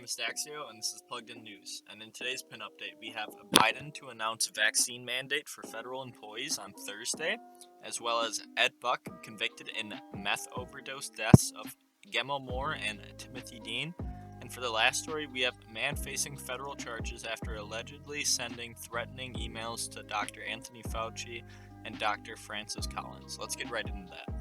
name is Daxio, and this is Plugged In News. And in today's pin update, we have Biden to announce vaccine mandate for federal employees on Thursday, as well as Ed Buck convicted in meth overdose deaths of Gemmel and Timothy Dean. And for the last story, we have a man facing federal charges after allegedly sending threatening emails to Dr. Anthony Fauci and Dr. Francis Collins. Let's get right into that.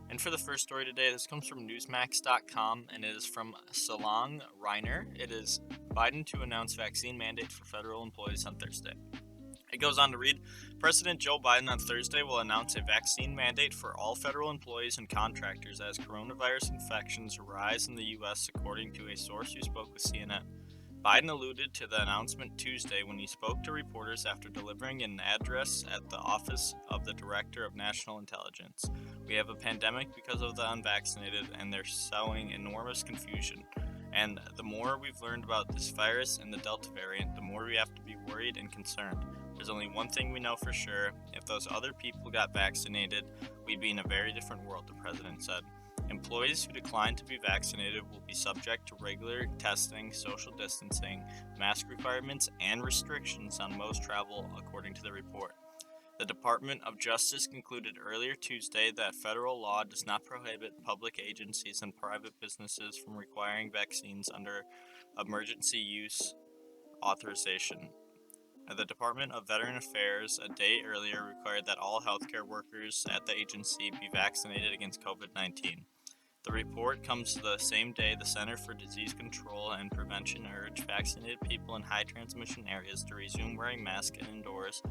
And for the first story today, this comes from Newsmax.com, and it is from Salong Reiner. It is Biden to announce vaccine mandate for federal employees on Thursday. It goes on to read, President Joe Biden on Thursday will announce a vaccine mandate for all federal employees and contractors as coronavirus infections rise in the U.S., according to a source who spoke with CNN. Biden alluded to the announcement Tuesday when he spoke to reporters after delivering an address at the Office of the Director of National Intelligence. We have a pandemic because of the unvaccinated, and they're sowing enormous confusion. And the more we've learned about this virus and the Delta variant, the more we have to be worried and concerned. There's only one thing we know for sure. If those other people got vaccinated, we'd be in a very different world, the president said. Employees who decline to be vaccinated will be subject to regular testing, social distancing, mask requirements, and restrictions on most travel, according to the report. The Department of Justice concluded earlier Tuesday that federal law does not prohibit public agencies and private businesses from requiring vaccines under emergency use authorization. The Department of Veteran Affairs a day earlier required that all healthcare workers at the agency be vaccinated against COVID-19. The report comes the same day the Center for Disease Control and Prevention urged vaccinated people in high transmission areas to resume wearing masks indoors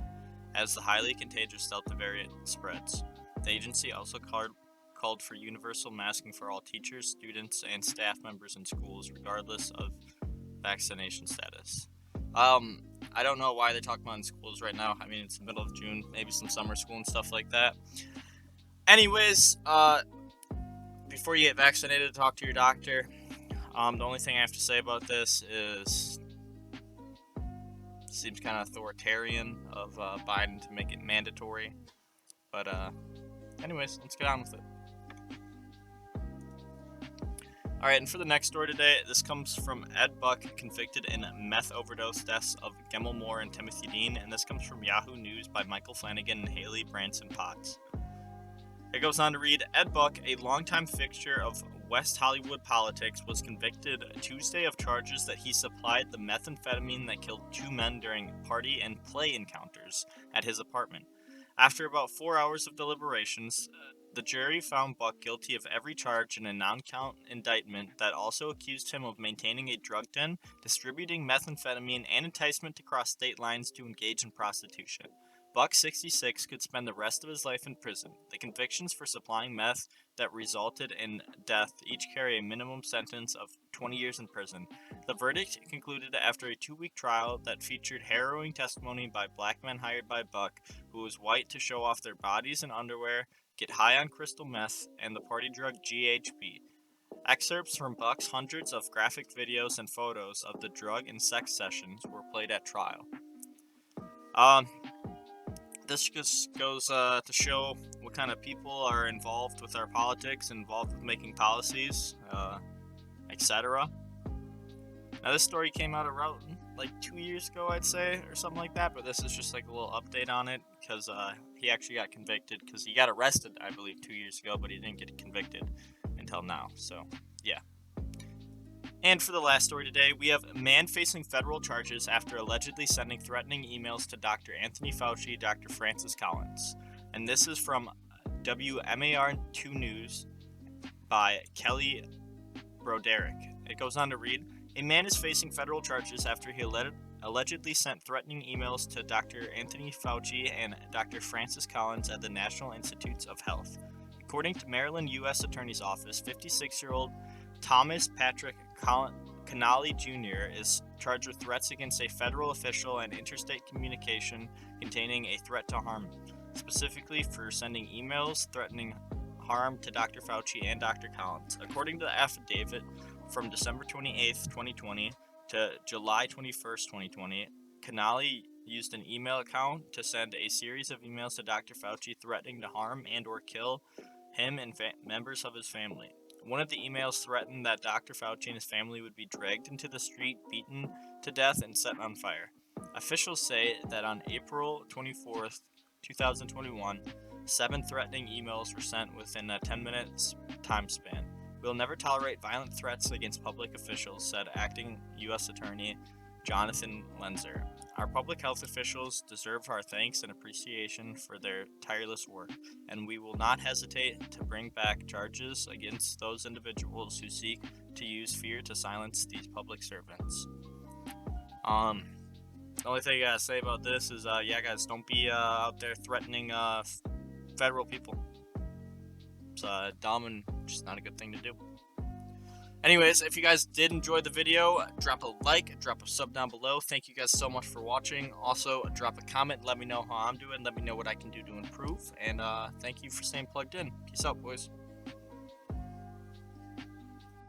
as the highly contagious Delta variant spreads. The agency also called for universal masking for all teachers, students, and staff members in schools, regardless of vaccination status. I don't know why they're talking about in schools right now. I mean, it's the middle of June, maybe some summer school and stuff like that. Anyways, before you get vaccinated, talk to your doctor. The only thing I have to say about this is it seems kind of authoritarian of Biden to make it mandatory. But anyways, let's get on with it. Alright, and for the next story today, this comes from Ed Buck, convicted in meth overdose deaths of Gemmel and Timothy Dean, and this comes from Yahoo News by Michael Flanagan and Haley Branson Potts. It goes on to read, Ed Buck, a longtime fixture of West Hollywood politics, was convicted Tuesday of charges that he supplied the methamphetamine that killed two men during party and play encounters at his apartment. After about 4 hours of deliberations, the jury found Buck guilty of every charge in a non-count indictment that also accused him of maintaining a drug den, distributing methamphetamine, and enticement to cross state lines to engage in prostitution. Buck, 66, could spend the rest of his life in prison. The convictions for supplying meth that resulted in death each carry a minimum sentence of 20 years in prison. The verdict concluded after a 2-week trial that featured harrowing testimony by black men hired by Buck, who was white to show off their bodies and underwear, get high on crystal meth, and the party drug GHB. Excerpts from Buck's hundreds of graphic videos and photos of the drug and sex sessions were played at trial. This just goes to show what kind of people are involved with our politics, involved with making policies, etc. Now, this story came out around like 2 years ago, I'd say, or something like that, but this is just like a little update on it, because he actually got convicted, because he got arrested, I believe, 2 years ago, but he didn't get convicted until now, so, yeah. And for the last story today, we have a man facing federal charges after allegedly sending threatening emails to Dr. Anthony Fauci, Dr. Francis Collins. And this is from WMAR2 News by Kelly Broderick. It goes on to read, a man is facing federal charges after he allegedly sent threatening emails to Dr. Anthony Fauci and Dr. Francis Collins at the National Institutes of Health. According to Maryland U.S. Attorney's Office, 56-year-old Thomas Patrick Connolly Jr. is charged with threats against a federal official and interstate communication containing a threat to harm, specifically for sending emails threatening harm to Dr. Fauci and Dr. Collins. According to the affidavit, from December 28, 2020 to July 21, 2020, Connolly used an email account to send a series of emails to Dr. Fauci threatening to harm and or kill him and members of his family. One of the emails threatened that Dr. Fauci and his family would be dragged into the street, beaten to death, and set on fire. Officials say that on April 24th, 2021, 7 threatening emails were sent within a 10-minute time span. We'll never tolerate violent threats against public officials, said Acting U.S. Attorney Jonathan Lenzer. Our public health officials deserve our thanks and appreciation for their tireless work, and we will not hesitate to bring back charges against those individuals who seek to use fear to silence these public servants. The only thing I gotta say about this is, yeah, guys, don't be out there threatening federal people. It's dumb and just not a good thing to do. Anyways, if you guys did enjoy the video, drop a like, drop a sub down below. Thank you guys so much for watching. Also, drop a comment, let me know how I'm doing, let me know what I can do to improve, and thank you for staying plugged in. Peace out, boys.